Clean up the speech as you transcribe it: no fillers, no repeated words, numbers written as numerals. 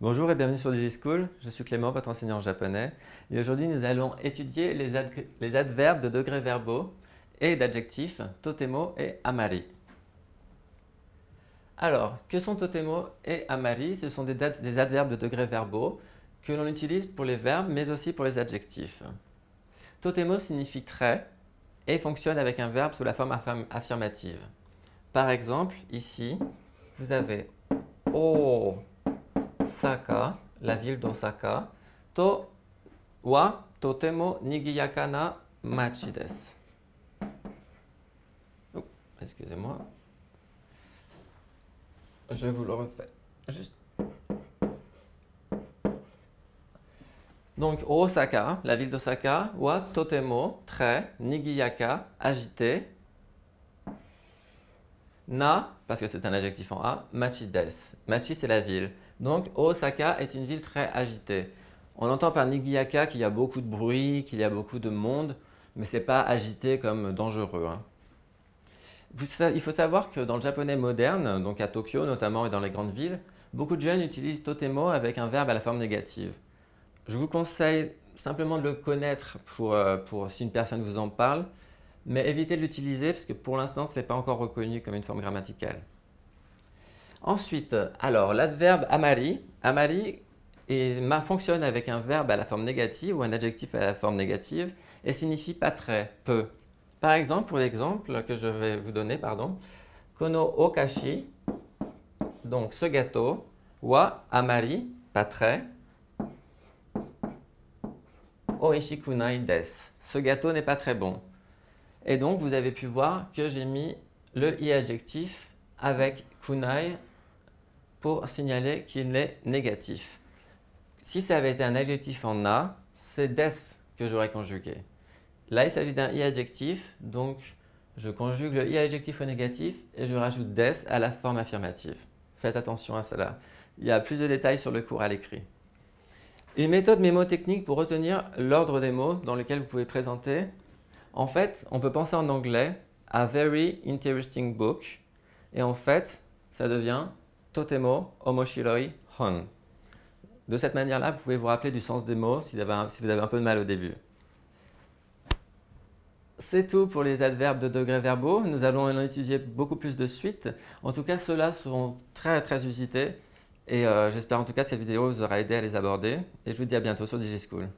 Bonjour et bienvenue sur DigiSchool, je suis Clément, votre enseignant en japonais et aujourd'hui nous allons étudier les adverbes de degrés verbaux et d'adjectifs totemo et amari. Alors, que sont totemo et amari? Ce sont des adverbes de degrés verbaux que l'on utilise pour les verbes mais aussi pour les adjectifs. Totemo signifie très et fonctionne avec un verbe sous la forme affirmative. Par exemple, ici, vous avez Osaka, la ville d'Osaka, to wa totemo nigiyaka na machi desu. Oh, excusez-moi. Je vous le refais. Juste. Donc, Osaka, la ville d'Osaka, wa totemo, très, nigiyaka, agité, na, parce que c'est un adjectif en A, machi desu. Machi, c'est la ville. Donc, Osaka est une ville très agitée. On entend par nigiyaka qu'il y a beaucoup de bruit, qu'il y a beaucoup de monde, mais ce n'est pas agité comme dangereux, hein. Il faut savoir que dans le japonais moderne, donc à Tokyo notamment et dans les grandes villes, beaucoup de jeunes utilisent totemo avec un verbe à la forme négative. Je vous conseille simplement de le connaître pour si une personne vous en parle, mais évitez de l'utiliser parce que pour l'instant, ce n'est pas encore reconnu comme une forme grammaticale. Ensuite, alors l'adverbe amari. Amari fonctionne avec un verbe à la forme négative ou un adjectif à la forme négative et signifie pas très, peu. Par exemple, pour l'exemple que je vais vous donner, kono okashi, donc ce gâteau, wa amari, pas très, oishikunai desu, ce gâteau n'est pas très bon. Et donc, vous avez pu voir que j'ai mis le i adjectif avec kunai pour signaler qu'il est négatif. Si ça avait été un adjectif en a, c'est des que j'aurais conjugué. Là, il s'agit d'un i adjectif, donc je conjugue le i adjectif au négatif et je rajoute des à la forme affirmative. Faites attention à cela. Il y a plus de détails sur le cours à l'écrit. Une méthode mémotechnique pour retenir l'ordre des mots dans lesquels vous pouvez présenter. En fait, on peut penser en anglais a very interesting book et en fait, ça devient totemo omoshiroi hon. De cette manière-là, vous pouvez vous rappeler du sens des mots si vous avez un peu de mal au début. C'est tout pour les adverbes de degrés verbaux. Nous allons en étudier beaucoup plus de suite. En tout cas, ceux-là seront très très usités. Et j'espère en tout cas que cette vidéo vous aura aidé à les aborder. Et je vous dis à bientôt sur DigiSchool.